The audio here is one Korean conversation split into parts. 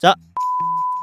자,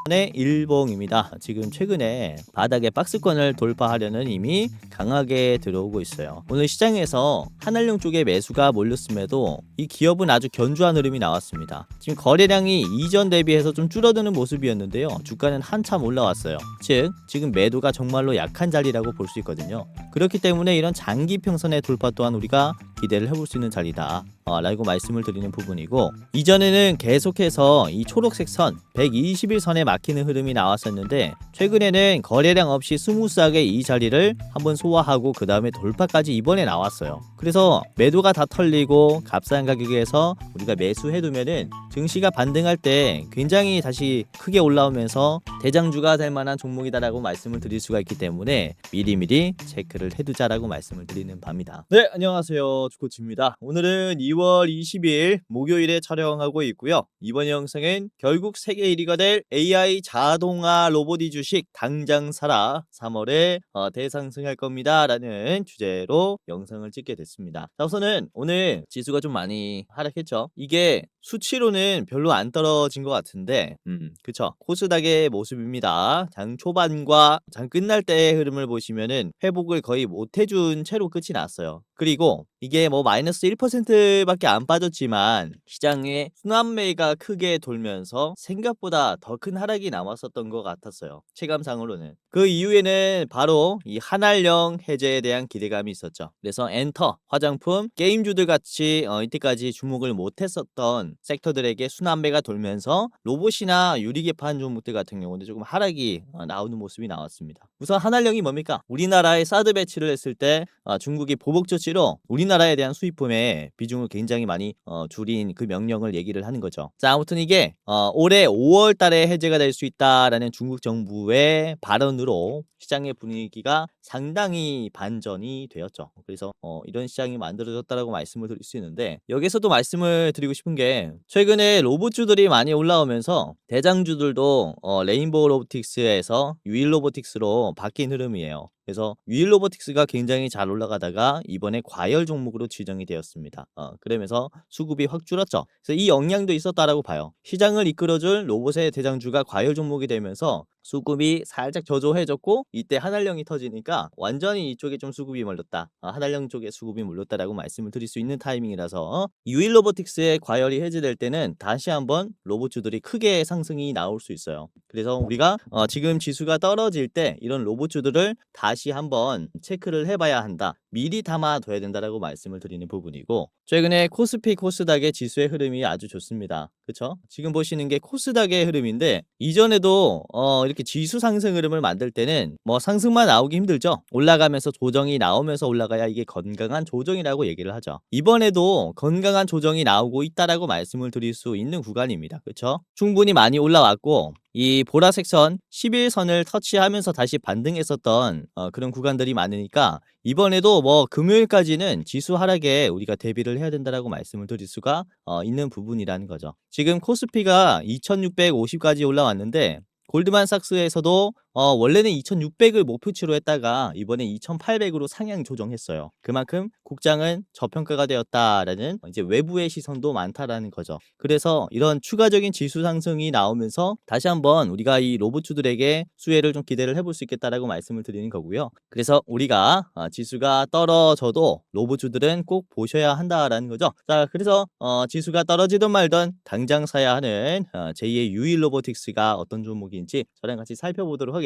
의 일봉입니다. 지금 최근에 바닥의 박스권을 돌파하려는 힘이 강하게 들어오고 있어요. 오늘 시장에서 한알령 쪽에 매수가 몰렸음에도 이 기업은 아주 견조한 흐름이 나왔습니다. 지금 거래량이 이전 대비해서 좀 줄어드는 모습이었는데요. 주가는 한참 올라왔어요. 즉 지금 매도가 정말로 약한 자리라고 볼 수 있거든요. 그렇기 때문에 이런 장기 평선의 돌파 또한 우리가 기대를 해볼 수 있는 자리다 라고 말씀을 드리는 부분이고, 이전에는 계속해서 이 초록색 선 121선에 막히는 흐름이 나왔었는데 최근에는 거래량 없이 스무스하게 이 자리를 한번 소화하고 그 다음에 돌파까지 이번에 나왔어요. 그래서 매도가 다 털리고 값싼 가격에서 우리가 매수해두면은 증시가 반등할 때 굉장히 다시 크게 올라오면서 대장주가 될 만한 종목이다라고 말씀을 드릴 수가 있기 때문에 미리미리 체크를 해두자라고 말씀을 드리는 바입니다. 네, 안녕하세요, 주코치입니다. 오늘은 2월 20일 목요일에 촬영하고 있고요. 이번 영상은 결국 세계 1위가 될 AI 자동화 로봇이 주식 당장 사라, 3월에 대상승할 겁니다 라는 주제로 영상을 찍게 됐습니다. 자, 우선은 오늘 지수가 좀 많이 하락했죠. 이게 수치로는 별로 안 떨어진 것 같은데 그쵸, 코스닥의 모습입니다. 장 초반과 장 끝날 때의 흐름을 보시면은 회복을 거의 못 해준 채로 끝이 났어요. 그리고 이게 뭐 마이너스 1%밖에 안 빠졌지만 시장에 순환매가 크게 돌면서 생각보다 더 큰 하락이 남았었던 것 같았어요. 체감상으로는. 그 이후에는 바로 이 한알령 해제에 대한 기대감이 있었죠. 그래서 엔터, 화장품, 게임주들 같이 이때까지 주목을 못했었던 섹터들에게 순환매가 돌면서 로봇이나 유리개판 종목들 같은 경우는 조금 하락이 나오는 모습이 나왔습니다. 우선 한알령이 뭡니까? 우리나라에 사드 배치를 했을 때 중국이 보복 조치로 우리나라에 대한 수입품의 비중을 굉장히 많이 줄인 그 명령을 얘기를 하는 거죠. 자, 아무튼 이게 올해 5월 달에 해제가 될 수 있다라는 중국 정부의 발언으로 시장의 분위기가 상당히 반전이 되었죠. 그래서 이런 시장이 만들어졌다라고 말씀을 드릴 수 있는데, 여기서도 말씀을 드리고 싶은 게 최근에 로봇주들이 많이 올라오면서 대장주들도 레인보우 로보틱스에서 유일 로보틱스로 바뀐 흐름이에요. 그래서 유일 로보틱스가 굉장히 잘 올라가다가 이번에 과열 종목으로 지정이 되었습니다. 그러면서 수급이 확 줄었죠. 그래서 이 영향도 있었다라고 봐요. 시장을 이끌어줄 로봇의 대장주가 과열 종목이 되면서 수급이 살짝 저조해졌고, 이때 한알령이 터지니까 완전히 이쪽에 좀 수급이 몰렸다. 한알령 쪽에 수급이 몰렸다라고 말씀을 드릴 수 있는 타이밍이라서 유일 로보틱스의 과열이 해제될 때는 다시 한번 로봇주들이 크게 상승이 나올 수 있어요. 그래서 우리가 지금 지수가 떨어질 때 이런 로봇주들을 다시 한번 체크를 해봐야 한다. 미리 담아둬야 된다라고 말씀을 드리는 부분이고, 최근에 코스피 코스닥의 지수의 흐름이 아주 좋습니다. 그쵸? 지금 보시는 게 코스닥의 흐름인데, 이전에도 이렇게 지수 상승 흐름을 만들 때는 뭐 상승만 나오기 힘들죠. 올라가면서 조정이 나오면서 올라가야 이게 건강한 조정이라고 얘기를 하죠. 이번에도 건강한 조정이 나오고 있다라고 말씀을 드릴 수 있는 구간입니다. 그쵸? 충분히 많이 올라왔고, 이 보라색 선 11선을 터치하면서 다시 반등했었던 그런 구간들이 많으니까 이번에도 뭐 금요일까지는 지수 하락에 우리가 대비를 해야 된다라고 말씀을 드릴 수가 있는 부분이라는 거죠. 지금 코스피가 2650까지 올라왔는데 골드만삭스에서도 원래는 2600을 목표치로 했다가 이번에 2800으로 상향 조정했어요. 그만큼 국장은 저평가가 되었다라는 이제 외부의 시선도 많다라는 거죠. 그래서 이런 추가적인 지수 상승이 나오면서 다시 한번 우리가 이 로봇주들에게 수혜를 좀 기대를 해볼 수 있겠다라고 말씀을 드리는 거고요. 그래서 우리가 지수가 떨어져도 로봇주들은 꼭 보셔야 한다라는 거죠. 자, 그래서 지수가 떨어지든 말든 당장 사야 하는 제2의 유일 로보틱스가 어떤 종목인지 저랑 같이 살펴보도록 하겠고,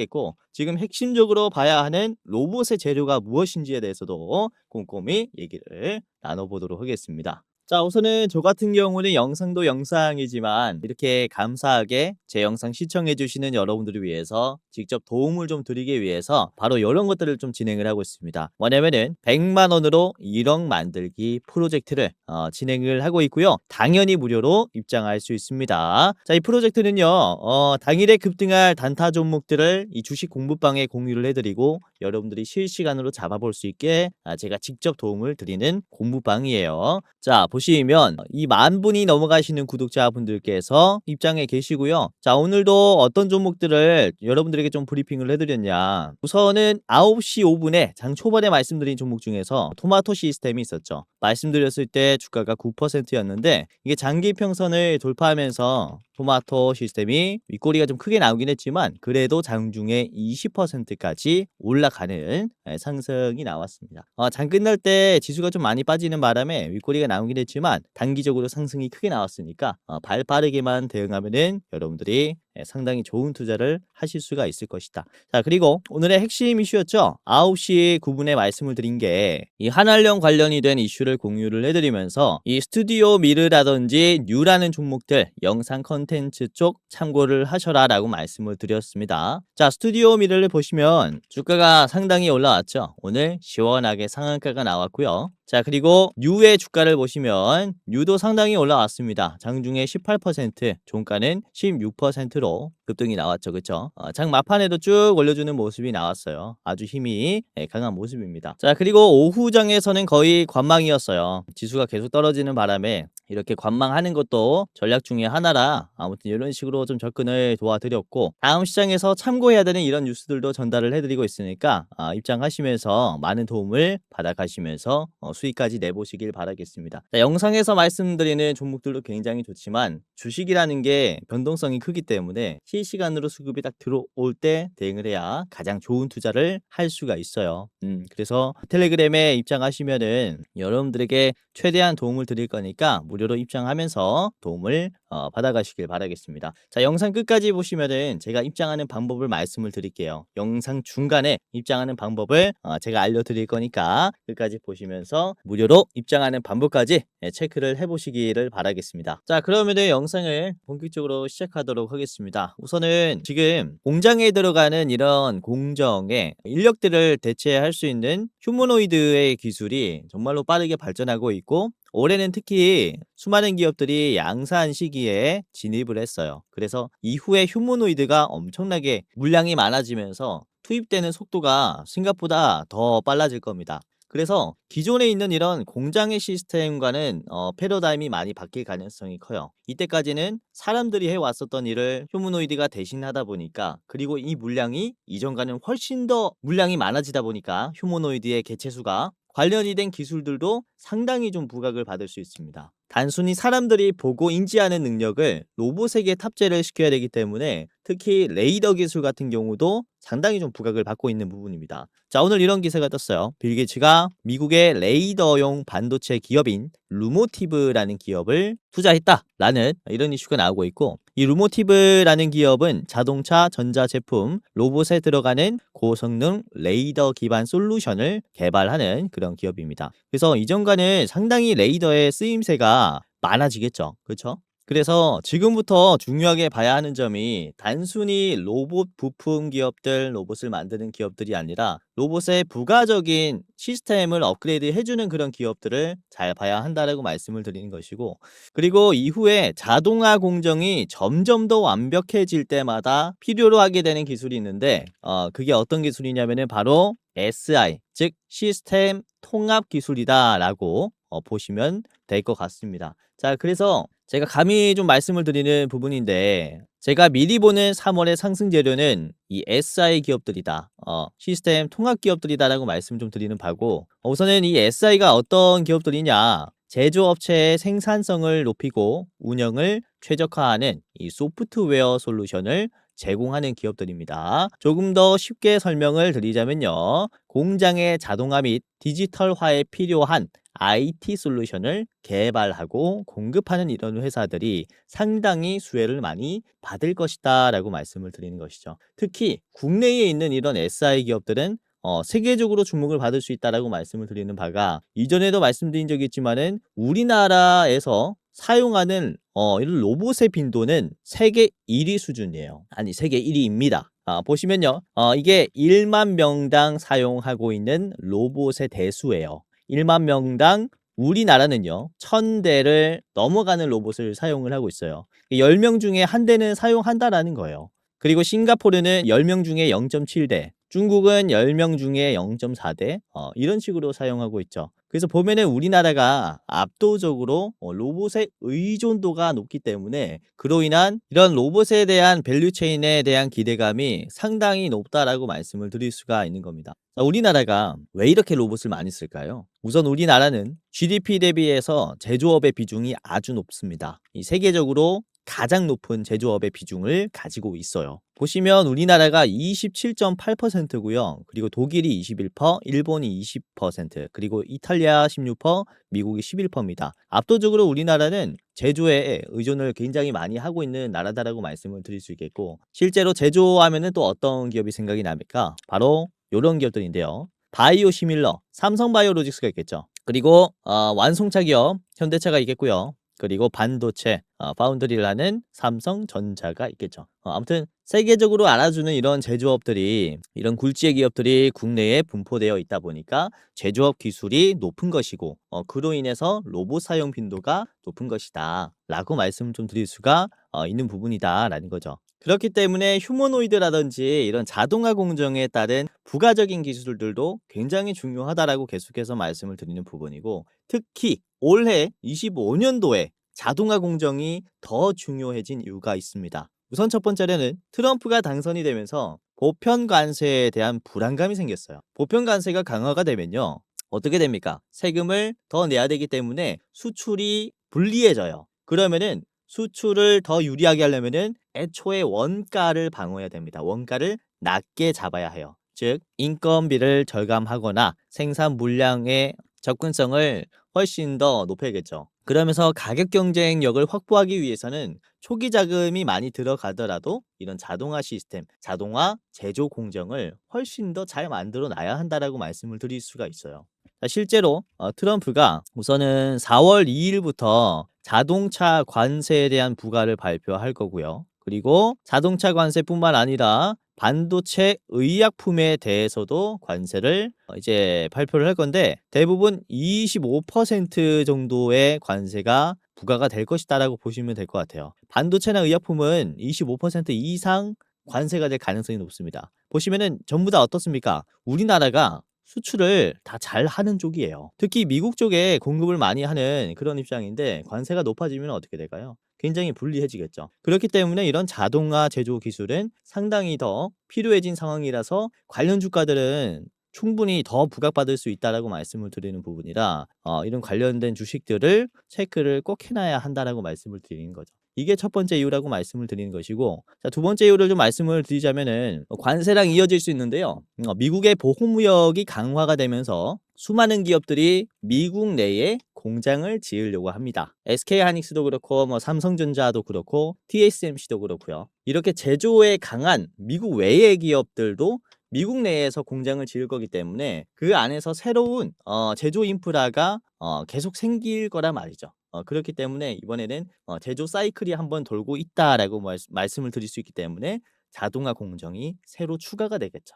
지금 핵심적으로 봐야 하는 로봇의 재료가 무엇인지에 대해서도 꼼꼼히 얘기를 나눠보도록 하겠습니다. 자, 우선은 저 같은 경우는 영상도 영상이지만 이렇게 감사하게 제 영상 시청해 주시는 여러분들을 위해서 직접 도움을 좀 드리기 위해서 바로 이런 것들을 좀 진행을 하고 있습니다. 뭐냐면은 100만 원으로 1억 만들기 프로젝트를 진행을 하고 있고요. 당연히 무료로 입장할 수 있습니다. 자, 이 프로젝트는요, 당일에 급등할 단타 종목들을 이 주식 공부방에 공유를 해드리고 여러분들이 실시간으로 잡아볼 수 있게 제가 직접 도움을 드리는 공부방이에요. 자, 보시면 이 10,000분이 넘어가시는 구독자분들께서 입장해 계시고요. 자, 오늘도 어떤 종목들을 여러분들에게 좀 브리핑을 해드렸냐. 우선은 9시 5분에 장 초반에 말씀드린 종목 중에서 토마토 시스템이 있었죠. 말씀드렸을 때 주가가 9%였는데 이게 장기 평선을 돌파하면서 토마토 시스템이 윗꼬리가 좀 크게 나오긴 했지만 그래도 장중에 20%까지 올라가는 상승이 나왔습니다. 장 끝날 때 지수가 좀 많이 빠지는 바람에 윗꼬리가 나오긴 했지만 단기적으로 상승이 크게 나왔으니까 발 빠르게만 대응하면은 여러분들이 상당히 좋은 투자를 하실 수가 있을 것이다. 자, 그리고 오늘의 핵심 이슈였죠. 9시 9분에 말씀을 드린 게 이 한알령 관련이 된 이슈를 공유를 해드리면서 이 스튜디오 미르라든지 뉴라는 종목들 영상 컨텐츠 쪽 참고를 하셔라 라고 말씀을 드렸습니다. 자, 스튜디오 미르를 보시면 주가가 상당히 올라왔죠. 오늘 시원하게 상한가가 나왔고요. 자, 그리고 뉴의 주가를 보시면 뉴도 상당히 올라왔습니다. 장중에 18%, 종가는 16%로 급등이 나왔죠. 그쵸? 장 막판에도 쭉 올려주는 모습이 나왔어요. 아주 힘이 강한 모습입니다. 자, 그리고 오후장에서는 거의 관망이었어요. 지수가 계속 떨어지는 바람에 이렇게 관망하는 것도 전략 중에 하나라 아무튼 이런 식으로 좀 접근을 도와드렸고 다음 시장에서 참고해야 되는 이런 뉴스들도 전달을 해드리고 있으니까 입장하시면서 많은 도움을 받아가시면서 수익까지 내보시길 바라겠습니다. 자, 영상에서 말씀드리는 종목들도 굉장히 좋지만 주식이라는 게 변동성이 크기 때문에 실시간으로 수급이 딱 들어올 때 대응을 해야 가장 좋은 투자를 할 수가 있어요. 그래서 텔레그램에 입장하시면은 여러분들에게 최대한 도움을 드릴 거니까 무료로 입장하면서 도움을 받아가시길 바라겠습니다. 자, 영상 끝까지 보시면은 제가 입장하는 방법을 말씀을 드릴게요. 영상 중간에 입장하는 방법을 제가 알려드릴 거니까 끝까지 보시면서 무료로 입장하는 방법까지 체크를 해보시기를 바라겠습니다. 자, 그러면은 영상을 본격적으로 시작하도록 하겠습니다. 우선은 지금 공장에 들어가는 이런 공정의 인력들을 대체할 수 있는 휴머노이드의 기술이 정말로 빠르게 발전하고 있고 올해는 특히 수많은 기업들이 양산 시기에 진입을 했어요. 그래서 이후에 휴머노이드가 엄청나게 물량이 많아지면서 투입되는 속도가 생각보다 더 빨라질 겁니다. 그래서 기존에 있는 이런 공장의 시스템과는 패러다임이 많이 바뀔 가능성이 커요. 이때까지는 사람들이 해왔었던 일을 휴머노이드가 대신하다 보니까 그리고 이 물량이 이전과는 훨씬 더 물량이 많아지다 보니까 휴머노이드의 개체수가 관련이 된 기술들도 상당히 좀 부각을 받을 수 있습니다. 단순히 사람들이 보고 인지하는 능력을 로봇에게 탑재를 시켜야 되기 때문에 특히 레이더 기술 같은 경우도 상당히 좀 부각을 받고 있는 부분입니다. 자, 오늘 이런 기사가 떴어요. 빌 게이츠가 미국의 레이더용 반도체 기업인 루모티브라는 기업을 투자했다라는 이런 이슈가 나오고 있고 이 루모티브라는 기업은 자동차, 전자제품, 로봇에 들어가는 고성능 레이더 기반 솔루션을 개발하는 그런 기업입니다. 그래서 이전과는 상당히 레이더의 쓰임새가 많아지겠죠. 그렇죠? 그래서 지금부터 중요하게 봐야 하는 점이 단순히 로봇 부품 기업들, 로봇을 만드는 기업들이 아니라 로봇의 부가적인 시스템을 업그레이드 해주는 그런 기업들을 잘 봐야 한다라고 말씀을 드리는 것이고 그리고 이후에 자동화 공정이 점점 더 완벽해질 때마다 필요로 하게 되는 기술이 있는데 그게 어떤 기술이냐면은 바로 SI, 즉 시스템 통합 기술이다라고 보시면 될 것 같습니다. 자, 그래서 제가 감히 좀 말씀을 드리는 부분인데 제가 미리 보는 3월의 상승 재료는 이 SI 기업들이다. 시스템 통합 기업들이다라고 말씀 좀 드리는 바고 우선은 이 SI가 어떤 기업들이냐 제조업체의 생산성을 높이고 운영을 최적화하는 이 소프트웨어 솔루션을 제공하는 기업들입니다. 조금 더 쉽게 설명을 드리자면요. 공장의 자동화 및 디지털화에 필요한 IT 솔루션을 개발하고 공급하는 이런 회사들이 상당히 수혜를 많이 받을 것이다 라고 말씀을 드리는 것이죠. 특히 국내에 있는 이런 SI 기업들은 세계적으로 주목을 받을 수 있다라고 말씀을 드리는 바가 이전에도 말씀드린 적이 있지만은 우리나라에서 사용하는 이런 로봇의 빈도는 세계 1위 수준이에요. 아니 세계 1위입니다. 보시면요. 이게 1만 명당 사용하고 있는 로봇의 대수예요. 1만 명당 우리나라는요. 1000대를 넘어가는 로봇을 사용을 하고 있어요. 10명 중에 한 대는 사용한다라는 거예요. 그리고 싱가포르는 10명 중에 0.7대, 중국은 10명 중에 0.4대 이런 식으로 사용하고 있죠. 그래서 보면은 우리나라가 압도적으로 로봇의 의존도가 높기 때문에 그로 인한 이런 로봇에 대한 밸류체인에 대한 기대감이 상당히 높다라고 말씀을 드릴 수가 있는 겁니다. 자, 우리나라가 왜 이렇게 로봇을 많이 쓸까요? 우선 우리나라는 GDP 대비해서 제조업의 비중이 아주 높습니다. 이 세계적으로 가장 높은 제조업의 비중을 가지고 있어요. 보시면 우리나라가 27.8%고요. 그리고 독일이 21%, 일본이 20%, 그리고 이탈리아 16%, 미국이 11%입니다. 압도적으로 우리나라는 제조에 의존을 굉장히 많이 하고 있는 나라다라고 말씀을 드릴 수 있겠고, 실제로 제조하면은 또 어떤 기업이 생각이 납니까? 바로 이런 기업들인데요. 바이오 시밀러, 삼성바이오로직스가 있겠죠. 그리고 완송차 기업 현대차가 있겠고요. 그리고 반도체 파운드리를 하는 삼성전자가 있겠죠. 아무튼 세계적으로 알아주는 이런 제조업들이, 이런 굴지의 기업들이 국내에 분포되어 있다 보니까 제조업 기술이 높은 것이고, 그로 인해서 로봇 사용 빈도가 높은 것이다 라고 말씀을 좀 드릴 수가 있는 부분이다 라는 거죠. 그렇기 때문에 휴머노이드라든지 이런 자동화 공정에 따른 부가적인 기술들도 굉장히 중요하다라고 계속해서 말씀을 드리는 부분이고, 특히 올해 25년도에 자동화 공정이 더 중요해진 이유가 있습니다. 우선 첫 번째로는 트럼프가 당선이 되면서 보편 관세에 대한 불안감이 생겼어요. 보편 관세가 강화가 되면요, 어떻게 됩니까? 세금을 더 내야 되기 때문에 수출이 불리해져요. 그러면은 수출을 더 유리하게 하려면은 애초에 원가를 방어해야 됩니다. 원가를 낮게 잡아야 해요. 즉 인건비를 절감하거나 생산 물량의 접근성을 훨씬 더 높여야겠죠. 그러면서 가격 경쟁력을 확보하기 위해서는 초기 자금이 많이 들어가더라도 이런 자동화 시스템, 자동화 제조 공정을 훨씬 더 잘 만들어 놔야 한다라고 말씀을 드릴 수가 있어요. 자, 실제로 트럼프가 우선은 4월 2일부터 자동차 관세에 대한 부과를 발표할 거고요. 그리고 자동차 관세뿐만 아니라 반도체 의약품에 대해서도 관세를 이제 발표를 할 건데, 대부분 25% 정도의 관세가 부과가 될 것이다라고 보시면 될 것 같아요. 반도체나 의약품은 25% 이상 관세가 될 가능성이 높습니다. 보시면은 전부 다 어떻습니까? 우리나라가 수출을 다 잘하는 쪽이에요. 특히 미국 쪽에 공급을 많이 하는 그런 입장인데, 관세가 높아지면 어떻게 될까요? 굉장히 불리해지겠죠. 그렇기 때문에 이런 자동화 제조 기술은 상당히 더 필요해진 상황이라서 관련 주가들은 충분히 더 부각받을 수 있다라고 말씀을 드리는 부분이라, 이런 관련된 주식들을 체크를 꼭 해놔야 한다라고 말씀을 드리는 거죠. 이게 첫 번째 이유라고 말씀을 드리는 것이고, 자, 두 번째 이유를 좀 말씀을 드리자면은 관세랑 이어질 수 있는데요. 미국의 보호무역이 강화가 되면서 수많은 기업들이 미국 내에 공장을 지으려고 합니다. SK하이닉스도 그렇고 삼성전자도 그렇고 TSMC도 그렇고요. 이렇게 제조에 강한 미국 외의 기업들도 미국 내에서 공장을 지을 거기 때문에 그 안에서 새로운 제조 인프라가 계속 생길 거란 말이죠. 그렇기 때문에 이번에는 제조 사이클이 한번 돌고 있다라고 말씀을 드릴 수 있기 때문에 자동화 공정이 새로 추가가 되겠죠.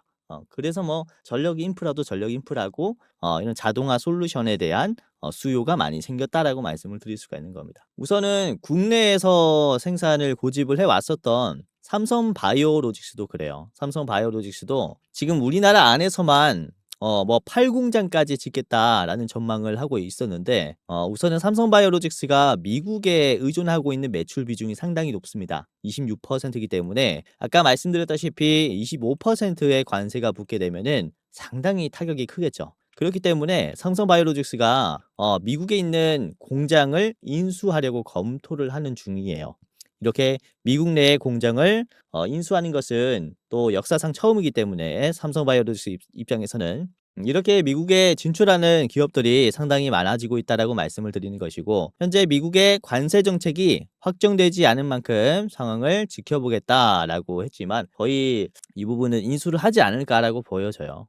그래서 전력 인프라도 전력 인프라고 이런 자동화 솔루션에 대한 수요가 많이 생겼다라고 말씀을 드릴 수가 있는 겁니다. 우선은 국내에서 생산을 고집을 해왔었던 삼성바이오로직스도 그래요. 삼성바이오로직스도 지금 우리나라 안에서만 8공장까지 짓겠다라는 전망을 하고 있었는데, 우선은 삼성바이오로직스가 미국에 의존하고 있는 매출 비중이 상당히 높습니다. 26%이기 때문에 아까 말씀드렸다시피 25%의 관세가 붙게 되면은 상당히 타격이 크겠죠. 그렇기 때문에 삼성바이오로직스가 미국에 있는 공장을 인수하려고 검토를 하는 중이에요. 이렇게 미국 내의 공장을 인수하는 것은 또 역사상 처음이기 때문에 삼성바이오로직스 입장에서는 이렇게 미국에 진출하는 기업들이 상당히 많아지고 있다라고 말씀을 드리는 것이고, 현재 미국의 관세 정책이 확정되지 않은 만큼 상황을 지켜보겠다라고 했지만 거의 이 부분은 인수를 하지 않을까라고 보여져요.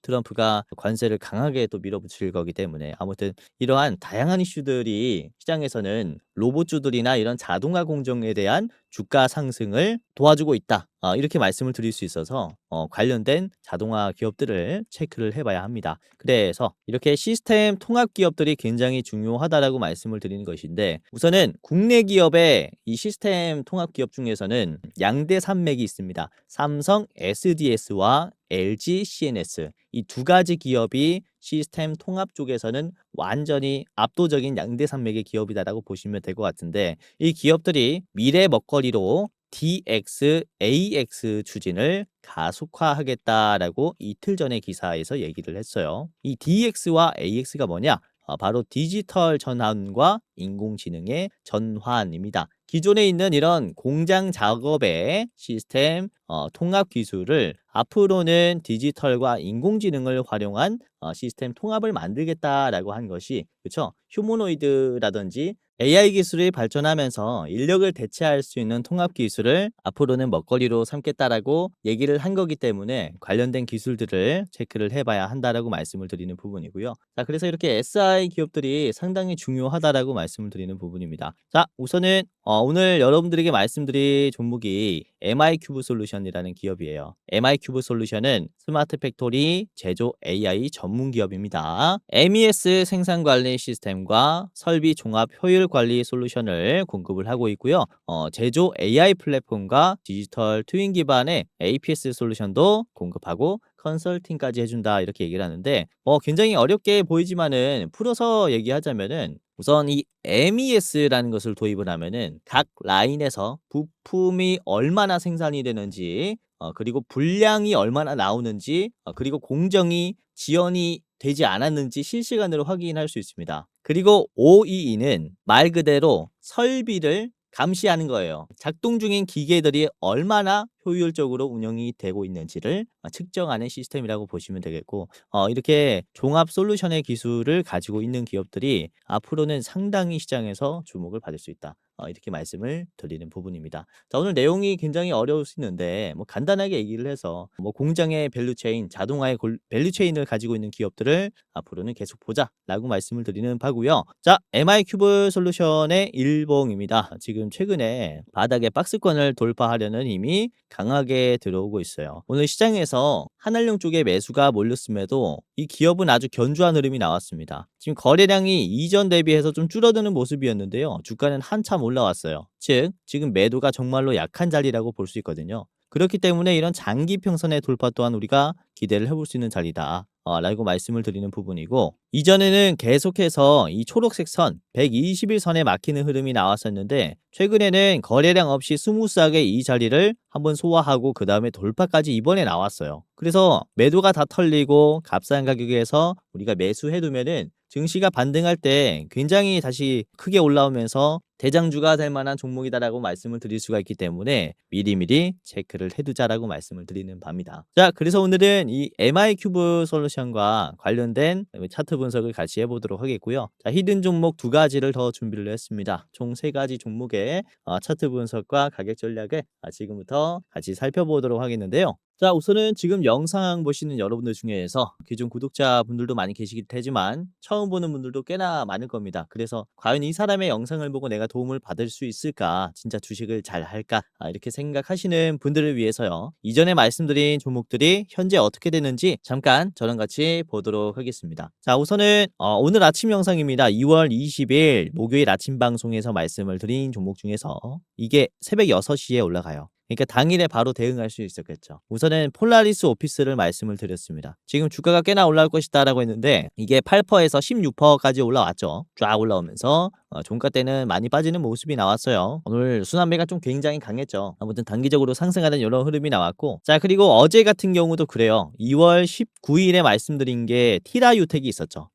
트럼프가 관세를 강하게 또 밀어붙일 거기 때문에. 아무튼 이러한 다양한 이슈들이 시장에서는 로봇주들이나 이런 자동화 공정에 대한 주가 상승을 도와주고 있다, 이렇게 말씀을 드릴 수 있어서 관련된 자동화 기업들을 체크를 해봐야 합니다. 그래서 이렇게 시스템 통합 기업들이 굉장히 중요하다라고 말씀을 드리는 것인데, 우선은 국내 기업의 이 시스템 통합 기업 중에서는 양대 산맥이 있습니다. 삼성 SDS와 LG CNS, 이 두 가지 기업이 시스템 통합 쪽에서는 완전히 압도적인 양대 산맥의 기업이다라고 보시면 될 것 같은데, 이 기업들이 미래 먹거리로 DX, AX 추진을 가속화하겠다라고 이틀 전에 기사에서 얘기를 했어요. 이 DX와 AX가 뭐냐? 바로 디지털 전환과 인공지능의 전환입니다. 기존에 있는 이런 공장 작업의 시스템 통합 기술을 앞으로는 디지털과 인공지능을 활용한 시스템 통합을 만들겠다라고 한 것이, 그렇죠? 휴머노이드라든지 AI 기술이 발전하면서 인력을 대체할 수 있는 통합 기술을 앞으로는 먹거리로 삼겠다라고 얘기를 한 거기 때문에 관련된 기술들을 체크를 해봐야 한다라고 말씀을 드리는 부분이고요. 자, 그래서 이렇게 SI 기업들이 상당히 중요하다라고 말씀을 드리는 부분입니다. 자, 우선은 오늘 여러분들에게 말씀드릴 종목이 MI큐브 솔루션이라는 기업이에요. MI큐브 솔루션은 스마트 팩토리 제조 AI 전문 기업입니다. MES 생산 관리 시스템과 설비 종합 효율 관리 솔루션을 공급을 하고 있고요. 제조 AI 플랫폼과 디지털 트윈 기반의 APS 솔루션도 공급하고 컨설팅까지 해준다, 이렇게 얘기를 하는데, 굉장히 어렵게 보이지만은 풀어서 얘기하자면은, 우선 이 MES라는 것을 도입을 하면은 각 라인에서 부품이 얼마나 생산이 되는지, 그리고 분량이 얼마나 나오는지, 그리고 공정이 지연이 되지 않았는지 실시간으로 확인할 수 있습니다. 그리고 OEE는 말 그대로 설비를 감시하는 거예요. 작동 중인 기계들이 얼마나 효율적으로 운영이 되고 있는지를 측정하는 시스템이라고 보시면 되겠고, 이렇게 종합 솔루션의 기술을 가지고 있는 기업들이 앞으로는 상당히 시장에서 주목을 받을 수 있다, 이렇게 말씀을 드리는 부분입니다. 자, 오늘 내용이 굉장히 어려울 수 있는데 간단하게 얘기를 해서 공장의 밸류체인, 자동화의 밸류체인을 가지고 있는 기업들을 앞으로는 계속 보자라고 말씀을 드리는 바고요. 자, MI큐브 솔루션의 일봉입니다. 지금 최근에 바닥에 박스권을 돌파하려는 힘이 강하게 들어오고 있어요. 오늘 시장에서 한알령 쪽에 매수가 몰렸음에도 이 기업은 아주 견조한 흐름이 나왔습니다. 지금 거래량이 이전 대비해서 좀 줄어드는 모습이었는데요. 주가는 한참 올라왔어요. 즉, 지금 매도가 정말로 약한 자리라고 볼 수 있거든요. 그렇기 때문에 이런 장기 평선의 돌파 또한 우리가 기대를 해볼 수 있는 자리다, 라고 말씀을 드리는 부분이고, 이전에는 계속해서 이 초록색 선 120일선에 막히는 흐름이 나왔었는데, 최근에는 거래량 없이 스무스하게 이 자리를 한번 소화하고 그 다음에 돌파까지 이번에 나왔어요. 그래서 매도가 다 털리고 값싼 가격에서 우리가 매수해두면은 증시가 반등할 때 굉장히 다시 크게 올라오면서 대장주가 될 만한 종목이다라고 말씀을 드릴 수가 있기 때문에 미리미리 체크를 해두자라고 말씀을 드리는 바입니다. 자, 그래서 오늘은 이 MI큐브 솔루션과 관련된 차트 분석을 같이 해보도록 하겠고요. 자, 히든 종목 두 가지를 더 준비를 했습니다. 총 세 가지 종목의 차트 분석과 가격 전략을 지금부터 같이 살펴보도록 하겠는데요. 자, 우선은 지금 영상 보시는 여러분들 중에서 기존 구독자분들도 많이 계시긴 하지만 처음 보는 분들도 꽤나 많을 겁니다. 그래서 과연 이 사람의 영상을 보고 내가 도움을 받을 수 있을까? 진짜 주식을 잘 할까? 이렇게 생각하시는 분들을 위해서요. 이전에 말씀드린 종목들이 현재 어떻게 되는지 잠깐 저랑 같이 보도록 하겠습니다. 자, 우선은 오늘 아침 영상입니다. 2월 20일 목요일 아침 방송에서 말씀을 드린 종목 중에서 이게 새벽 6시에 올라가요. 그러니까 당일에 바로 대응할 수 있었겠죠. 우선은 폴라리스 오피스를 말씀을 드렸습니다. 지금 주가가 꽤나 올라올 것이다라고 했는데 이게 8%에서 16%까지 올라왔죠. 쫙 올라오면서 종가 때는 많이 빠지는 모습이 나왔어요. 오늘 순환매가 좀 굉장히 강했죠. 아무튼 단기적으로 상승하는 이런 흐름이 나왔고, 자, 그리고 어제 같은 경우도 그래요. 2월 19일에 말씀드린 게 티라유텍이 있었죠.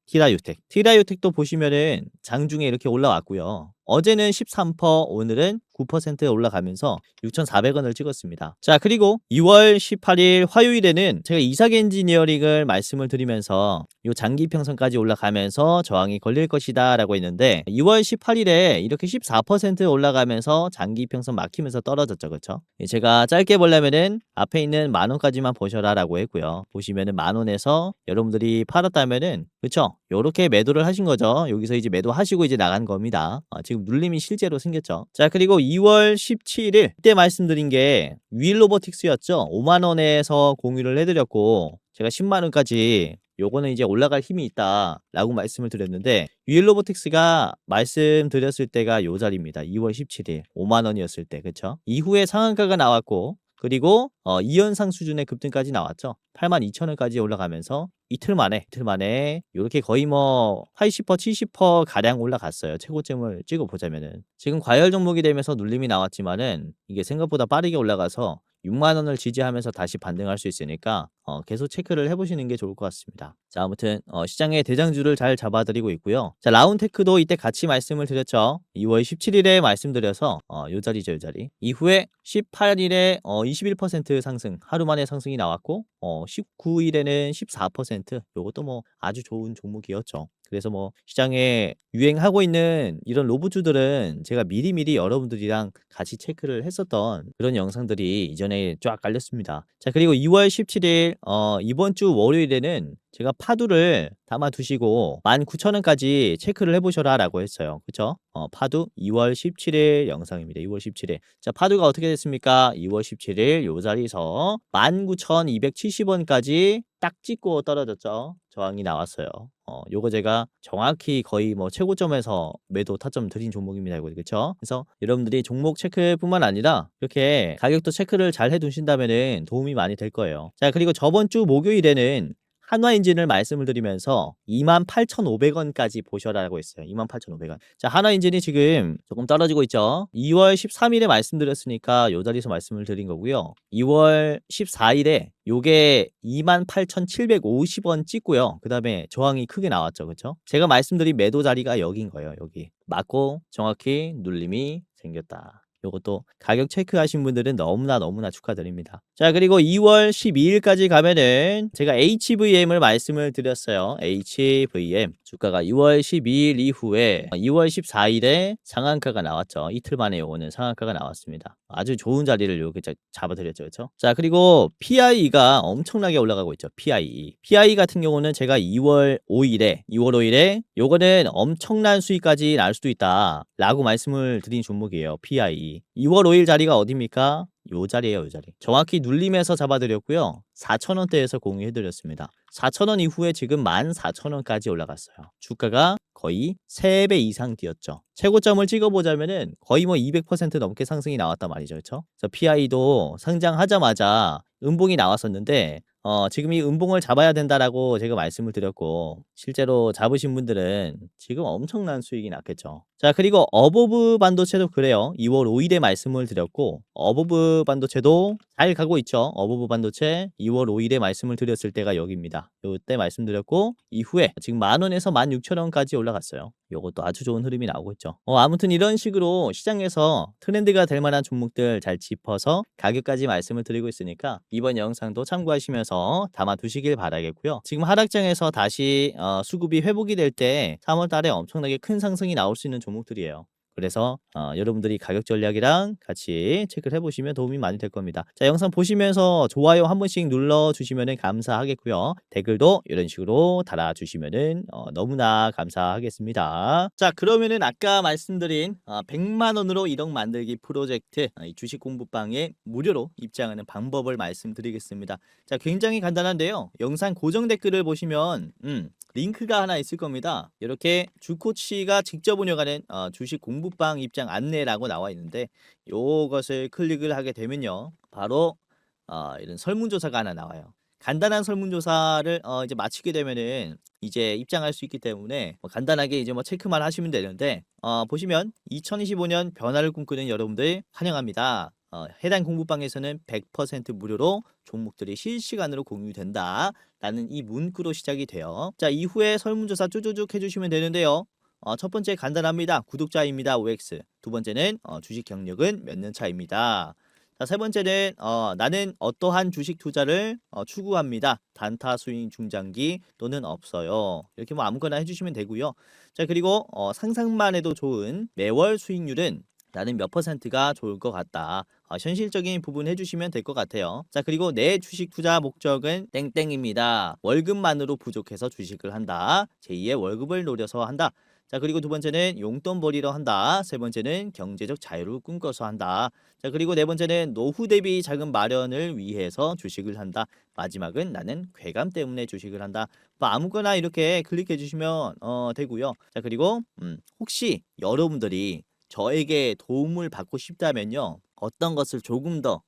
티라유텍도 보시면은 장중에 이렇게 올라왔고요. 어제는 13%, 오늘은 9% 올라가면서 6,400원을 찍었습니다. 자, 그리고 2월 18일 화요일에는 제가 이삭 엔지니어링을 말씀을 드리면서 이 장기 평선까지 올라가면서 저항이 걸릴 것이다 라고 했는데 2월 18일에 이렇게 14% 올라가면서 장기 평선 막히면서 떨어졌죠. 그렇죠? 제가 짧게 보려면은 앞에 있는 10,000원까지만 보셔라 라고 했고요. 보시면은 10,000원에서 여러분들이 팔았다면은, 그렇죠? 요렇게 매도를 하신 거죠. 여기서 이제 매도하시고 이제 나간 겁니다. 지금 눌림이 실제로 생겼죠. 자, 그리고 2월 17일 그때 말씀드린 게 윌로보틱스였죠. 50,000원에서 공유를 해드렸고 제가 100,000원까지 요거는 이제 올라갈 힘이 있다 라고 말씀을 드렸는데, 윌로보틱스가 말씀드렸을 때가 요 자리입니다. 2월 17일 50,000원이었을 때, 그쵸? 이후에 상한가가 나왔고 그리고 2연상 수준의 급등까지 나왔죠. 82,000원까지 올라가면서 이틀 만에 요렇게 거의 뭐 80% 70% 가량 올라갔어요. 최고점을 찍어 보자면은. 지금 과열 종목이 되면서 눌림이 나왔지만은 이게 생각보다 빠르게 올라가서 6만 원을 지지하면서 다시 반등할 수 있으니까 계속 체크를 해 보시는 게 좋을 것 같습니다. 자, 아무튼 시장의 대장주를 잘 잡아 드리고 있고요. 자, 라운테크도 이때 같이 말씀을 드렸죠. 2월 17일에 말씀드려서 요 자리죠, 요 자리. 이후에 18일에 21% 상승, 하루 만에 상승이 나왔고 19일에는 14%. 요것도 뭐 아주 좋은 종목이었죠. 그래서 뭐 시장에 유행하고 있는 이런 로봇주들은 제가 미리미리 여러분들이랑 같이 체크를 했었던 그런 영상들이 이전에 쫙 깔렸습니다. 자, 그리고 2월 17일 이번 주 월요일에는 제가 파두를 담아 두시고 19,000원까지 체크를 해보셔라라고 했어요. 그쵸? 파두 2월 17일 영상입니다. 2월 17일. 자, 파두가 어떻게 됐습니까? 2월 17일 요 자리에서 19,270원까지 딱 찍고 떨어졌죠. 저항이 나왔어요. 요거 제가 정확히 거의 뭐 최고점에서 매도 타점 드린 종목입니다. 이거 그쵸? 그래서 여러분들이 종목 체크뿐만 아니라 이렇게 가격도 체크를 잘 해두신다면은 도움이 많이 될 거예요. 자, 그리고 저번 주 목요일에는 한화인진을 말씀을 드리면서 28,500원까지 보셔라라고 했어요. 28,500원. 자, 한화인진이 지금 조금 떨어지고 있죠. 2월 13일에 말씀드렸으니까 요 자리에서 말씀을 드린 거고요. 2월 14일에 요게 28,750원 찍고요. 그 다음에 저항이 크게 나왔죠. 그쵸? 제가 말씀드린 매도 자리가 여긴 거예요. 여기. 맞고 정확히 눌림이 생겼다. 요것도 가격 체크하신 분들은 너무나 축하드립니다. 자, 그리고 2월 12일까지 가면은 제가 HVM을 말씀을 드렸어요. HVM 주가가 2월 12일 이후에 2월 14일에 상한가가 나왔죠. 이틀 만에 요거는 상한가가 나왔습니다. 아주 좋은 자리를 이렇게 잡아드렸죠. 그렇죠? 자, 그리고 PI가 엄청나게 올라가고 있죠. PI 같은 경우는 제가 2월 5일에 요거는 엄청난 수익까지 날 수도 있다 라고 말씀을 드린 종목이에요. PI 2월 5일 자리가 어디입니까? 요 자리에요, 요 자리. 정확히 눌림에서 잡아드렸고요. 4,000원대에서 공유해드렸습니다. 4,000원 이후에 지금 14,000원까지 올라갔어요. 주가가 거의 3배 이상 뛰었죠. 최고점을 찍어보자면은 거의 뭐 200% 넘게 상승이 나왔단 말이죠. 그렇죠? 그래서 PI도 상장하자마자 음봉이 나왔었는데 지금 이 음봉을 잡아야 된다라고 제가 말씀을 드렸고 실제로 잡으신 분들은 지금 엄청난 수익이 났겠죠. 자, 그리고 어버브 반도체도 그래요. 2월 5일에 말씀을 드렸고 어버브 반도체도 잘 가고 있죠. 어버브 반도체 2월 5일에 말씀을 드렸을 때가 여기입니다. 요때 말씀드렸고 이후에 지금 10,000원에서 16,000원까지 올라갔어요. 요것도 아주 좋은 흐름이 나오고 있죠. 아무튼 이런 식으로 시장에서 트렌드가 될 만한 종목들 잘 짚어서 가격까지 말씀을 드리고 있으니까 이번 영상도 참고하시면서 담아 두시길 바라겠고요. 지금 하락장에서 다시 수급이 회복이 될 때 3월 달에 엄청나게 큰 상승이 나올 수 있는 종목들이에요. 그래서 여러분들이 가격 전략이랑 같이 체크를 해보시면 도움이 많이 될 겁니다. 자, 영상 보시면서 좋아요 한 번씩 눌러주시면 감사하겠고요. 댓글도 이런 식으로 달아주시면 너무나 감사하겠습니다. 자, 그러면은 아까 말씀드린 100만 원으로 1억 만들기 프로젝트 이 주식 공부방에 무료로 입장하는 방법을 말씀드리겠습니다. 자, 굉장히 간단한데요. 영상 고정 댓글을 보시면 링크가 하나 있을 겁니다. 이렇게 주코치가 직접 운영하는 주식 공부방 입장 안내라고 나와 있는데 이것을 클릭을 하게 되면요. 바로 이런 설문조사가 하나 나와요. 간단한 설문조사를 이제 마치게 되면은 이제 입장할 수 있기 때문에 간단하게 이제 뭐 체크만 하시면 되는데 보시면 2025년 변화를 꿈꾸는 여러분들 환영합니다. 해당 공부방에서는 100% 무료로 종목들이 실시간으로 공유된다 라는 이 문구로 시작이 돼요. 자, 이후에 설문조사 쭈쭈쭉 해주시면 되는데요. 첫 번째 간단합니다. 구독자입니다. OX. 두 번째는 주식 경력은 몇 년 차입니다. 자, 세 번째는 나는 어떠한 주식 투자를 추구합니다. 단타 스윙 중장기 또는 없어요. 이렇게 뭐 아무거나 해주시면 되고요. 자, 그리고 상상만 해도 좋은 매월 수익률은 나는 몇 %가 좋을 것 같다. 현실적인 부분 해주시면 될 것 같아요. 자, 그리고 내 주식 투자 목적은 땡땡입니다. 월급만으로 부족해서 주식을 한다. 제2의 월급을 노려서 한다. 자, 그리고 두 번째는 용돈 벌이러 한다. 세 번째는 경제적 자유를 꿈꿔서 한다. 자, 그리고 네 번째는 노후 대비 자금 마련을 위해서 주식을 한다. 마지막은 나는 쾌감 때문에 주식을 한다. 뭐 아무거나 이렇게 클릭해 주시면 되고요. 자, 그리고 혹시 여러분들이 저에게 도움을 받고 싶다면요. 어떤 것을 조금 더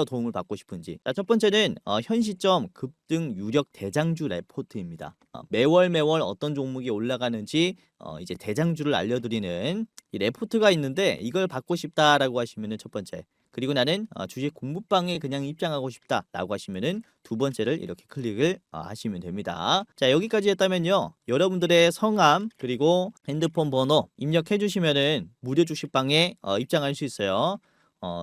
도움을 받고 싶은지. 자, 첫 번째는 현 시점 급등 유력 대장주 레포트입니다. 매월 어떤 종목이 올라가는지 이제 대장주를 알려드리는 이 레포트가 있는데 이걸 받고 싶다라고 하시면은 첫 번째. 그리고 나는 주식 공부방에 그냥 입장하고 싶다라고 하시면은 두 번째를 이렇게 클릭을 하시면 됩니다. 자, 여기까지 했다면요. 여러분들의 성함 그리고 핸드폰 번호 입력해 주시면은 무료 주식방에 입장할 수 있어요.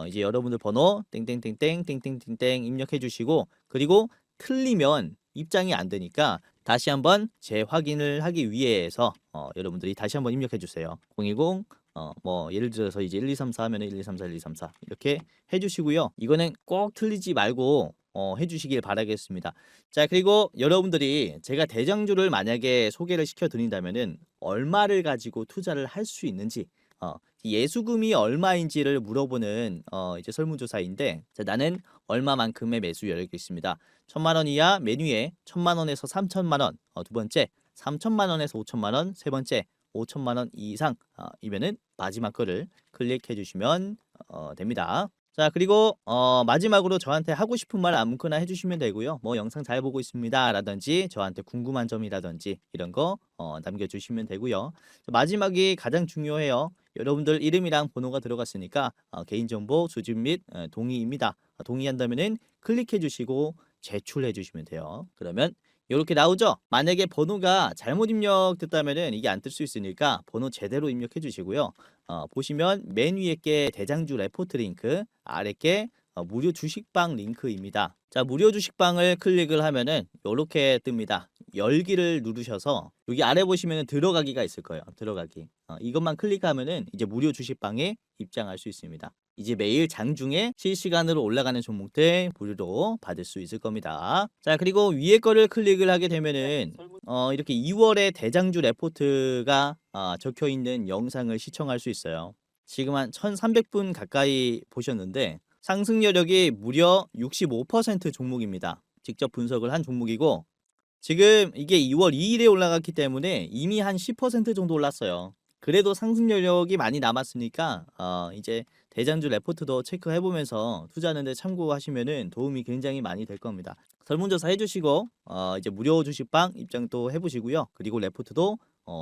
이제 여러분들 번호 땡땡땡땡 땡땡땡땡 입력해 주시고 그리고 틀리면 입장이 안 되니까 다시 한번 재확인을 하기 위해서 여러분들이 다시 한번 입력해 주세요. 010 뭐 예를 들어서 이제 1, 2, 3, 4 하면은 1, 2, 3, 4, 1, 2, 3, 4 이렇게 해 주시고요. 이거는 꼭 틀리지 말고 해 주시길 바라겠습니다. 자, 그리고 여러분들이 제가 대장주를 만약에 소개를 시켜 드린다면은 얼마를 가지고 투자를 할 수 있는지 예수금이 얼마인지를 물어보는 이제 설문조사인데 자, 나는 얼마만큼의 매수 여력이 있습니다. 1,000만 원 이하 메뉴에 1,000만 원에서 3,000만 원. 두 번째 3,000만 원에서 5,000만 원. 세 번째 5,000만 원 이상. 이면은 마지막 거를 클릭해 주시면 됩니다. 자, 그리고 마지막으로 저한테 하고 싶은 말 아무거나 해주시면 되고요. 뭐 영상 잘 보고 있습니다 라든지 저한테 궁금한 점이라든지 이런 거 남겨주시면 되고요. 마지막이 가장 중요해요. 여러분들 이름이랑 번호가 들어갔으니까 개인정보 수집 및 동의입니다. 동의한다면은 클릭해 주시고 제출해 주시면 돼요. 그러면 이렇게 나오죠? 만약에 번호가 잘못 입력됐다면은 이게 안 뜰 수 있으니까 번호 제대로 입력해 주시고요. 보시면 맨 위에 게 대장주 레포트 링크, 아래 게 무료 주식방 링크입니다. 자, 무료 주식방을 클릭을 하면은 이렇게 뜹니다. 열기를 누르셔서 여기 아래 보시면 들어가기가 있을 거예요. 들어가기. 이것만 클릭하면은 이제 무료 주식방에 입장할 수 있습니다. 이제 매일 장중에 실시간으로 올라가는 종목들 무료로 받을 수 있을 겁니다. 자, 그리고 위에 거를 클릭을 하게 되면은 이렇게 2월의 대장주 레포트가 적혀 있는 영상을 시청할 수 있어요. 지금 한 1300분 가까이 보셨는데 상승 여력이 무려 65% 종목입니다. 직접 분석을 한 종목이고 지금 이게 2월 2일에 올라갔기 때문에 이미 한 10% 정도 올랐어요. 그래도 상승 여력이 많이 남았으니까 이제 대장주 레포트도 체크해 보면서 투자하는 데 참고하시면은 도움이 굉장히 많이 될 겁니다. 설문조사 해주시고 이제 무료 주식방 입장도 해보시고요. 그리고 레포트도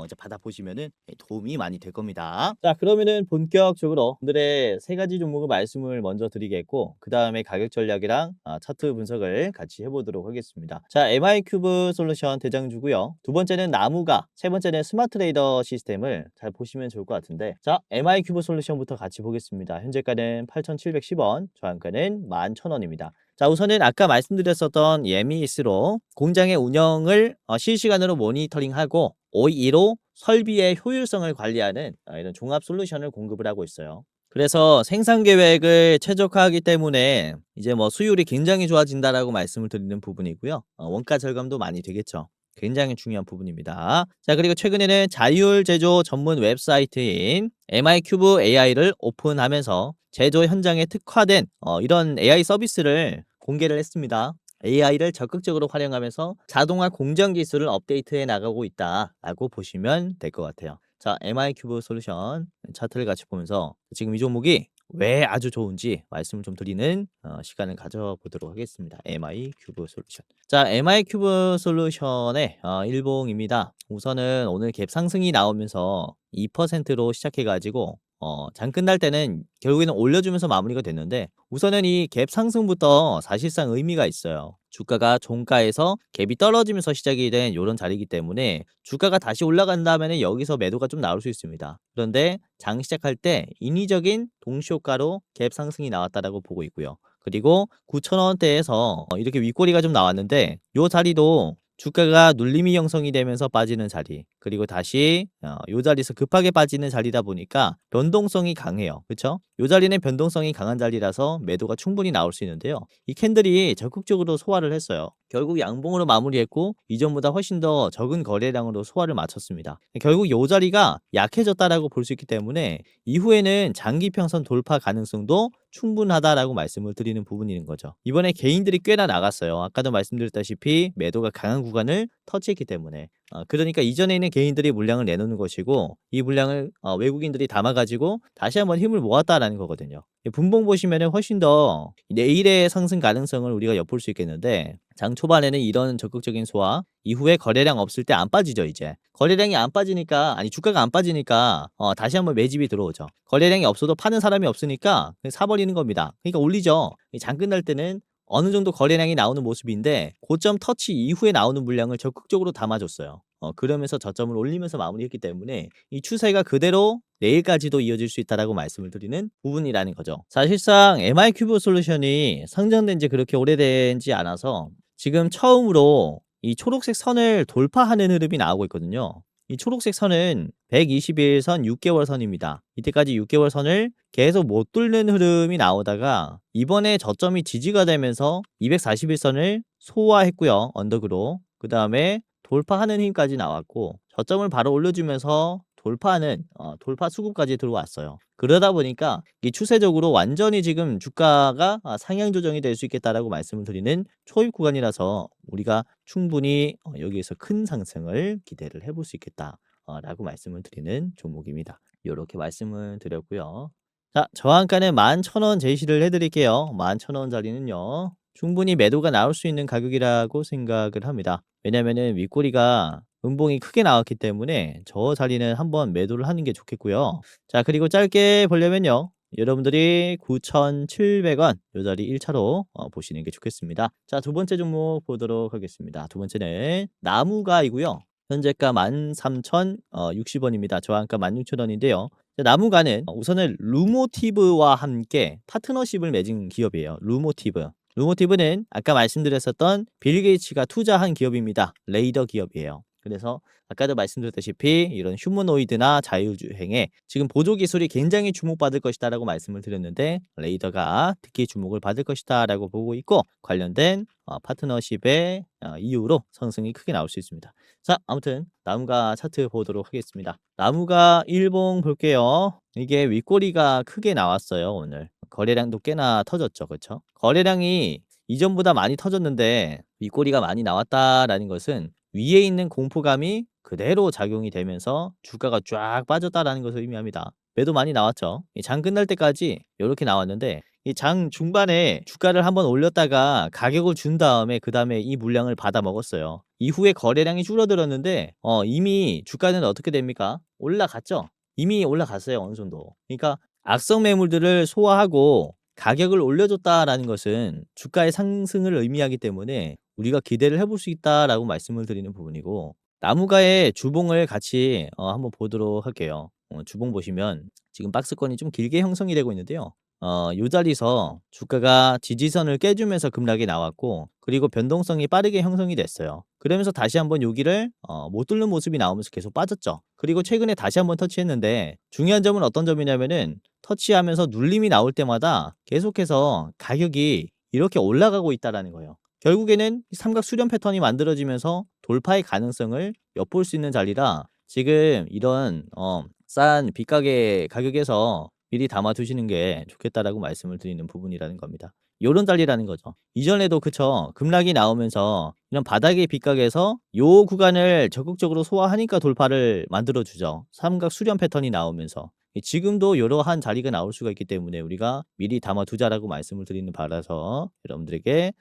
이제 받아보시면은 도움이 많이 될 겁니다. 자, 그러면은 본격적으로 오늘의 세 가지 종목을 말씀을 먼저 드리겠고 그 다음에 가격 전략이랑 차트 분석을 같이 해보도록 하겠습니다. 자, MI큐브 솔루션 대장주고요. 두 번째는 나무가, 세 번째는 스마트 레이더 시스템을 잘 보시면 좋을 것 같은데 자, MI큐브 솔루션부터 같이 보겠습니다. 현재가는 8,710원, 저한가는 11,000원입니다. 자, 우선은 아까 말씀드렸었던 예미스로 공장의 운영을 실시간으로 모니터링하고 OE로 설비의 효율성을 관리하는 이런 종합 솔루션을 공급을 하고 있어요. 그래서 생산 계획을 최적화하기 때문에 이제 뭐 수율이 굉장히 좋아진다라고 말씀을 드리는 부분이고요. 원가 절감도 많이 되겠죠. 굉장히 중요한 부분입니다. 자, 그리고 최근에는 자율 제조 전문 웹사이트인 MI큐브 AI를 오픈하면서 제조 현장에 특화된 이런 AI 서비스를 공개를 했습니다. AI를 적극적으로 활용하면서 자동화 공정 기술을 업데이트해 나가고 있다라고 보시면 될 것 같아요. 자, MI큐브 솔루션 차트를 같이 보면서 지금 이 종목이 왜 아주 좋은지 말씀을 좀 드리는 시간을 가져보도록 하겠습니다. MI큐브 솔루션. 자, MI큐브 솔루션의 일봉입니다. 우선은 오늘 갭 상승이 나오면서 2%로 시작해가지고 장 끝날 때는 결국에는 올려주면서 마무리가 됐는데 우선은 이 갭 상승부터 사실상 의미가 있어요. 주가가 종가에서 갭이 떨어지면서 시작이 된 이런 자리이기 때문에 주가가 다시 올라간다면 여기서 매도가 좀 나올 수 있습니다. 그런데 장 시작할 때 인위적인 동시효과로 갭 상승이 나왔다라고 보고 있고요. 그리고 9,000원대에서 이렇게 윗꼬리가 좀 나왔는데 이 자리도 주가가 눌림이 형성이 되면서 빠지는 자리 그리고 다시 이 자리에서 급하게 빠지는 자리다 보니까 변동성이 강해요. 그렇죠? 이 자리는 변동성이 강한 자리라서 매도가 충분히 나올 수 있는데요. 이 캔들이 적극적으로 소화를 했어요. 결국 양봉으로 마무리했고 이전보다 훨씬 더 적은 거래량으로 소화를 마쳤습니다. 결국 이 자리가 약해졌다라고 볼 수 있기 때문에 이후에는 장기 평선 돌파 가능성도 충분하다라고 말씀을 드리는 부분인 거죠. 이번에 개인들이 꽤나 나갔어요. 아까도 말씀드렸다시피 매도가 강한 구간을 터치했기 때문에 그러니까 이전에 있는 개인들이 물량을 내놓는 것이고 이 물량을 외국인들이 담아 가지고 다시 한번 힘을 모았다라는 거거든요. 이 분봉 보시면은 훨씬 더 내일의 상승 가능성을 우리가 엿볼 수 있겠는데 장 초반에는 이런 적극적인 소화 이후에 거래량 없을 때 안 빠지죠 이제. 거래량이 안 빠지니까 아니 주가가 안 빠지니까 다시 한번 매집이 들어오죠. 거래량이 없어도 파는 사람이 없으니까 그냥 사 버리는 겁니다. 그러니까 올리죠. 이 장 끝날 때는 어느 정도 거래량이 나오는 모습인데 고점 터치 이후에 나오는 물량을 적극적으로 담아줬어요. 그러면서 저점을 올리면서 마무리했기 때문에 이 추세가 그대로 내일까지도 이어질 수 있다라고 말씀을 드리는 부분이라는 거죠. 사실상 MI큐브 솔루션이 상장된 지 그렇게 오래되지 않아서 지금 처음으로 이 초록색 선을 돌파하는 흐름이 나오고 있거든요. 이 초록색 선은 120일 선 6개월 선입니다. 이때까지 6개월 선을 계속 못 뚫는 흐름이 나오다가 이번에 저점이 지지가 되면서 240일 선을 소화했고요. 언덕으로. 그 다음에 돌파하는 힘까지 나왔고 저점을 바로 올려주면서 돌파하는 돌파 수급까지 들어왔어요. 그러다 보니까 이 추세적으로 완전히 지금 주가가 상향 조정이 될 수 있겠다라고 말씀을 드리는 초입 구간이라서 우리가 충분히 여기에서 큰 상승을 기대를 해볼 수 있겠다. 라고 말씀을 드리는 종목입니다. 요렇게 말씀을 드렸고요. 자, 저항가는 11,000원 제시를 해드릴게요. 11,000원짜리는요. 충분히 매도가 나올 수 있는 가격이라고 생각을 합니다. 왜냐면은 윗꼬리가 음봉이 크게 나왔기 때문에 저 자리는 한번 매도를 하는 게 좋겠고요. 자, 그리고 짧게 보려면요. 여러분들이 9,700원 요 자리 1차로 보시는 게 좋겠습니다. 자, 두 번째 종목 보도록 하겠습니다. 두 번째는 나무가이고요. 현재가 13,060원입니다. 저항가 16,000원인데요. 나무가는 우선은 루모티브와 함께 파트너십을 맺은 기업이에요. 루모티브. 루모티브는 아까 말씀드렸었던 빌 게이츠가 투자한 기업입니다. 레이더 기업이에요. 그래서 아까도 말씀드렸다시피 이런 휴머노이드나 자율주행에 지금 보조 기술이 굉장히 주목받을 것이다라고 말씀을 드렸는데 레이더가 특히 주목을 받을 것이다라고 보고 있고 관련된 파트너십의 이유로 상승이 크게 나올 수 있습니다. 자, 아무튼 나무가 차트 보도록 하겠습니다. 나무가 일봉 볼게요. 이게 윗꼬리가 크게 나왔어요. 오늘 거래량도 꽤나 터졌죠. 그렇죠? 거래량이 이전보다 많이 터졌는데 윗꼬리가 많이 나왔다라는 것은 위에 있는 공포감이 그대로 작용이 되면서 주가가 쫙 빠졌다라는 것을 의미합니다. 매도 많이 나왔죠. 장 끝날 때까지 이렇게 나왔는데 이 장 중반에 주가를 한번 올렸다가 가격을 준 다음에 그 다음에 이 물량을 받아 먹었어요. 이후에 거래량이 줄어들었는데 이미 주가는 어떻게 됩니까? 올라갔죠. 이미 올라갔어요. 어느 정도. 그러니까 악성 매물들을 소화하고 가격을 올려줬다라는 것은 주가의 상승을 의미하기 때문에 우리가 기대를 해볼 수 있다라고 말씀을 드리는 부분이고 나무가의 주봉을 같이 한번 보도록 할게요. 주봉 보시면 지금 박스권이 좀 길게 형성이 되고 있는데요. 요 자리에서 주가가 지지선을 깨주면서 급락이 나왔고 그리고 변동성이 빠르게 형성이 됐어요. 그러면서 다시 한번 여기를 못 뚫는 모습이 나오면서 계속 빠졌죠. 그리고 최근에 다시 한번 터치했는데 중요한 점은 어떤 점이냐면은 터치하면서 눌림이 나올 때마다 계속해서 가격이 이렇게 올라가고 있다라는 거예요. 결국에는 삼각 수렴 패턴이 만들어지면서 돌파의 가능성을 엿볼 수 있는 자리라 지금 이런 싼 빗가게 가격에서 미리 담아 두시는 게 좋겠다라고 말씀을 드리는 부분이라는 겁니다. 요런 자리라는 거죠. 이전에도 그쵸. 급락이 나오면서 이런 바닥의 빗각에서 요 구간을 적극적으로 소화하니까 돌파를 만들어 주죠. 삼각 수렴 패턴이 나오면서. 지금도 이러한 자리가 나올 수가 있기 때문에 우리가 미리 담아 두자라고 말씀을 드리는 바라서 여러분들에게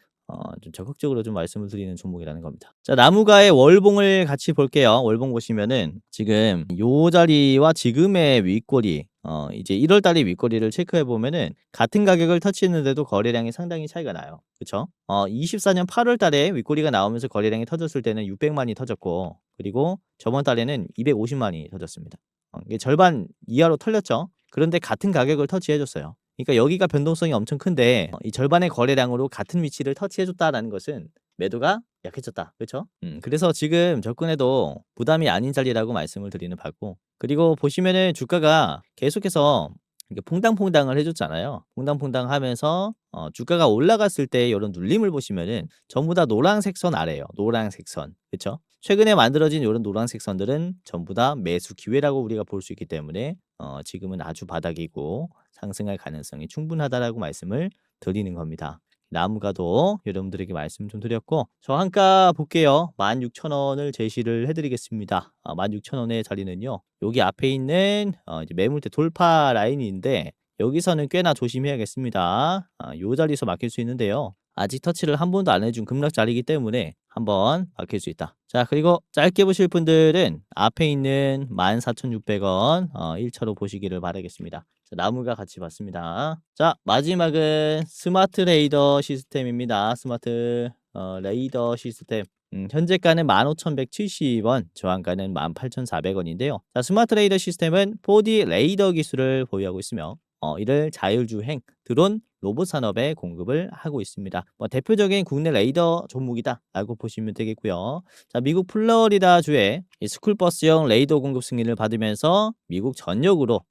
좀 적극적으로 좀 말씀을 드리는 종목이라는 겁니다. 자, 나무가의 월봉을 같이 볼게요. 월봉 보시면은 지금 요 자리와 지금의 윗꼬리 이제 1월 달의 윗꼬리를 체크해 보면은 같은 가격을 터치했는데도 거래량이 상당히 차이가 나요. 그쵸? 24년 8월 달에 윗꼬리가 나오면서 거래량이 터졌을 때는 600만이 터졌고 그리고 저번 달에는 250만이 터졌습니다. 이게 절반 이하로 털렸죠. 그런데 같은 가격을 터치해 줬어요. 그러니까 여기가 변동성이 엄청 큰데 이 절반의 거래량으로 같은 위치를 터치해 줬다라는 것은 매도가 약해졌다. 그렇죠? 그래서 지금 접근해도 부담이 아닌 자리라고 말씀을 드리는 바고 그리고 보시면은 주가가 계속해서 이렇게 퐁당퐁당을 해줬잖아요. 퐁당퐁당 하면서 주가가 올라갔을 때 이런 눌림을 보시면은 전부 다 노란색 선 아래예요. 노란색 선. 그렇죠? 최근에 만들어진 이런 노란색 선들은 전부 다 매수 기회라고 우리가 볼 수 있기 때문에 지금은 아주 바닥이고 상승할 가능성이 충분하다라고 말씀을 드리는 겁니다. 나무가도 여러분들에게 말씀 좀 드렸고, 저 한가 볼게요. 16,000원을 제시를 해드리겠습니다. 16,000원의 자리는요, 여기 앞에 있는 이제 매물대 돌파 라인인데 여기서는 꽤나 조심해야겠습니다. 요 자리에서 막힐 수 있는데요. 아직 터치를 한 번도 안 해준 급락 자리이기 때문에 한번 막힐 수 있다. 자, 그리고 짧게 보실 분들은 앞에 있는 14,600원 1차로 보시기를 바라겠습니다. 자, 나무가 같이 봤습니다. 자, 마지막은 스마트 레이더 시스템입니다. 스마트 레이더 시스템. 현재가는 15,170원, 저항가는 18,400원인데요. 자, 스마트 레이더 시스템은 4D 레이더 기술을 보유하고 있으며 이를 자율주행, 드론, 로봇 산업에 공급을 하고 있습니다. 대표적인 국내 레이더 종목이다라고 보시면 되겠고요. 자, 미국 플로리다주의 이 스쿨버스형 레이더 공급 승인을 받으면서 미국 전역으로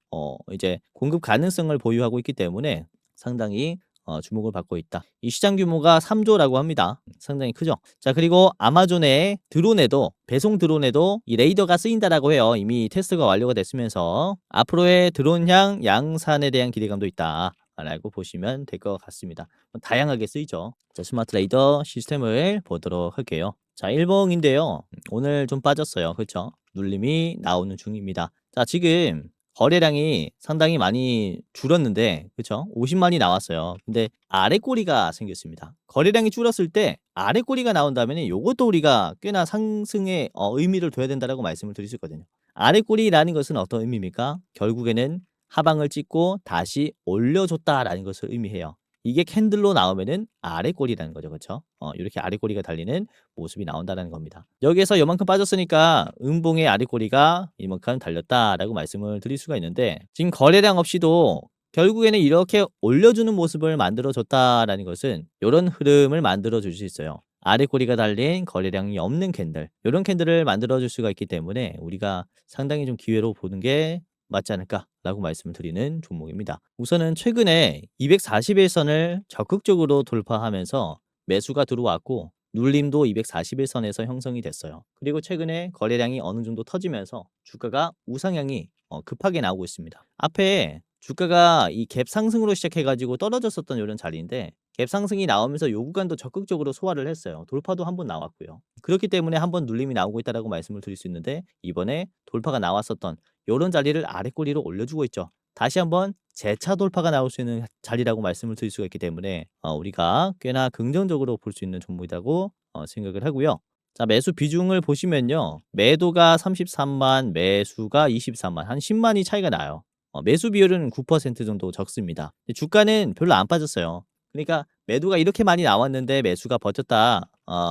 이제 공급 가능성을 보유하고 있기 때문에 상당히 주목을 받고 있다. 이 시장 규모가 3조라고 합니다. 상당히 크죠. 자, 그리고 아마존의 드론에도, 배송 드론에도 이 레이더가 쓰인다라고 해요. 이미 테스트가 완료가 됐으면서 앞으로의 드론향 양산에 대한 기대감도 있다 라고 보시면 될 것 같습니다. 다양하게 쓰이죠. 자, 스마트 레이더 시스템을 보도록 할게요. 자, 일봉인데요. 오늘 좀 빠졌어요. 그렇죠? 눌림이 나오는 중입니다. 자, 지금 거래량이 상당히 많이 줄었는데, 그렇죠? 50만이 나왔어요. 근데 아래 꼬리가 생겼습니다. 거래량이 줄었을 때 아래 꼬리가 나온다면 이것도 우리가 꽤나 상승의 의미를 둬야 된다라고 말씀을 드릴 수 있거든요. 아래 꼬리라는 것은 어떤 의미입니까? 결국에는 하방을 찍고 다시 올려줬다라는 것을 의미해요. 이게 캔들로 나오면은 아래 꼬리라는 거죠. 그렇죠? 이렇게 아래 꼬리가 달리는 모습이 나온다는 겁니다. 여기에서 요만큼 빠졌으니까 음봉의 아래 꼬리가 이만큼 달렸다라고 말씀을 드릴 수가 있는데, 지금 거래량 없이도 결국에는 이렇게 올려주는 모습을 만들어줬다라는 것은 이런 흐름을 만들어줄 수 있어요. 아래 꼬리가 달린 거래량이 없는 캔들, 이런 캔들을 만들어줄 수가 있기 때문에 우리가 상당히 좀 기회로 보는 게 맞지 않을까라고 말씀을 드리는 종목입니다. 우선은 최근에 241선을 적극적으로 돌파하면서 매수가 들어왔고, 눌림도 241선에서 형성이 됐어요. 그리고 최근에 거래량이 어느 정도 터지면서 주가가 우상향이 급하게 나오고 있습니다. 앞에 주가가 이 갭 상승으로 시작해가지고 떨어졌었던 이런 자리인데, 갭 상승이 나오면서 요 구간도 적극적으로 소화를 했어요. 돌파도 한번 나왔고요. 그렇기 때문에 한번 눌림이 나오고 있다라고 말씀을 드릴 수 있는데, 이번에 돌파가 나왔었던 요런 자리를 아래 꼬리로 올려주고 있죠. 다시 한번 재차 돌파가 나올 수 있는 자리라고 말씀을 드릴 수가 있기 때문에 우리가 꽤나 긍정적으로 볼 수 있는 종목이라고 생각을 하고요. 자, 매수 비중을 보시면요. 매도가 33만, 매수가 23만, 한 10만이 차이가 나요. 매수 비율은 9% 정도 적습니다. 주가는 별로 안 빠졌어요. 그러니까 매도가 이렇게 많이 나왔는데 매수가 버텼다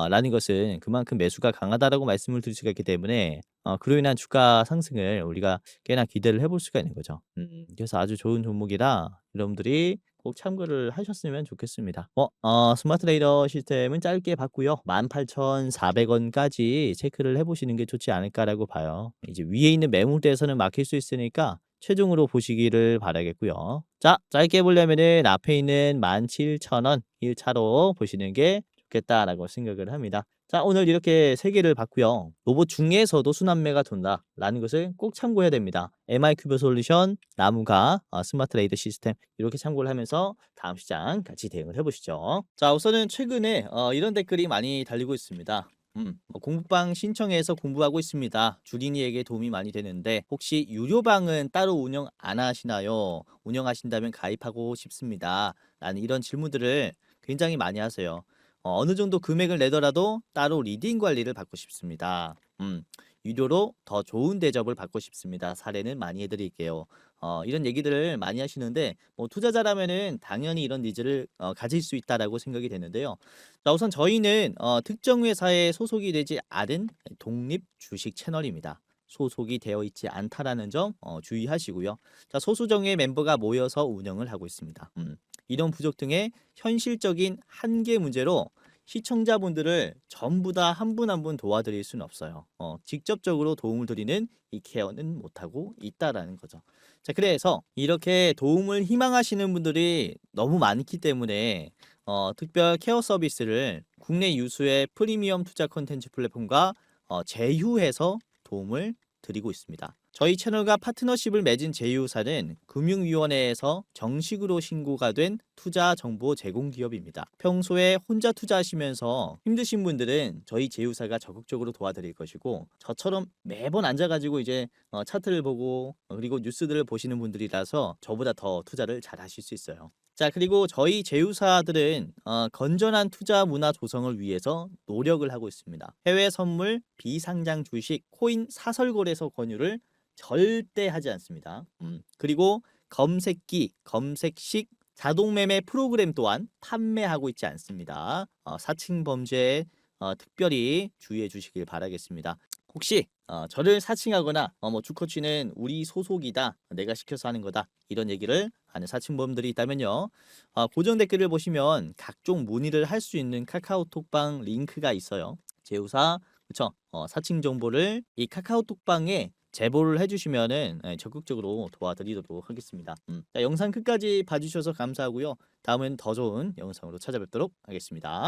라는 것은 그만큼 매수가 강하다라고 말씀을 드릴 수가 있기 때문에 그로 인한 주가 상승을 우리가 꽤나 기대를 해볼 수가 있는 거죠. 그래서 아주 좋은 종목이라 여러분들이 꼭 참고를 하셨으면 좋겠습니다. 스마트 레이더 시스템은 짧게 봤고요. 18,400원까지 체크를 해보시는 게 좋지 않을까라고 봐요. 이제 위에 있는 매물대에서는 막힐 수 있으니까 최종으로 보시기를 바라겠고요. 자, 짧게 보려면은 앞에 있는 17,000원 1차로 보시는 게 좋겠다라고 생각을 합니다. 자, 오늘 이렇게 세 개를 봤고요. 로봇 중에서도 순환매가 돈다라는 것을 꼭 참고해야 됩니다. MI큐브 솔루션, 나무가, 스마트 레이더 시스템 이렇게 참고를 하면서 다음 시장 같이 대응을 해보시죠. 자, 우선은 최근에 이런 댓글이 많이 달리고 있습니다. 공부방 신청해서 공부하고 있습니다. 주린이에게 도움이 많이 되는데 혹시 유료방은 따로 운영 안 하시나요? 운영하신다면 가입하고 싶습니다. 라는 이런 질문들을 굉장히 많이 하세요. 어느 정도 금액을 내더라도 따로 리딩 관리를 받고 싶습니다. 유료로 더 좋은 대접을 받고 싶습니다. 사례는 많이 해드릴게요. 이런 얘기들을 많이 하시는데 투자자라면은 당연히 이런 니즈를 가질 수 있다라고 생각이 되는데요. 자, 우선 저희는 특정 회사에 소속이 되지 않은 독립 주식 채널입니다. 소속이 되어 있지 않다라는 점 주의하시고요. 자, 소수정의 멤버가 모여서 운영을 하고 있습니다. 이런 부족 등의 현실적인 한계 문제로 시청자분들을 전부 다 한 분 한 분 도와드릴 수는 없어요. 직접적으로 도움을 드리는 이 케어는 못하고 있다라는 거죠. 자, 그래서 이렇게 도움을 희망하시는 분들이 너무 많기 때문에 특별 케어 서비스를 국내 유수의 프리미엄 투자 콘텐츠 플랫폼과 제휴해서 도움을 드리고 있습니다. 저희 채널과 파트너십을 맺은 제휴사는 금융위원회에서 정식으로 신고가 된 투자 정보 제공 기업입니다. 평소에 혼자 투자하시면서 힘드신 분들은 저희 제휴사가 적극적으로 도와드릴 것이고, 저처럼 매번 앉아가지고 이제 차트를 보고 그리고 뉴스들을 보시는 분들이라서 저보다 더 투자를 잘 하실 수 있어요. 자, 그리고 저희 제휴사들은 건전한 투자 문화 조성을 위해서 노력을 하고 있습니다. 해외 선물, 비상장 주식, 코인 사설거래소 권유를 절대 하지 않습니다. 그리고 검색기, 검색식, 자동 매매 프로그램 또한 판매하고 있지 않습니다. 사칭 범죄에 특별히 주의해 주시길 바라겠습니다. 혹시 저를 사칭하거나 뭐 주코치는 우리 소속이다, 내가 시켜서 하는 거다, 이런 얘기를 하는 사칭범들이 있다면요, 고정 댓글을 보시면 각종 문의를 할 수 있는 카카오톡방 링크가 있어요. 제휴사, 그쵸? 사칭 정보를 이 카카오톡방에 제보를 해주시면은 적극적으로 도와드리도록 하겠습니다. 자, 영상 끝까지 봐주셔서 감사하고요. 다음엔 더 좋은 영상으로 찾아뵙도록 하겠습니다.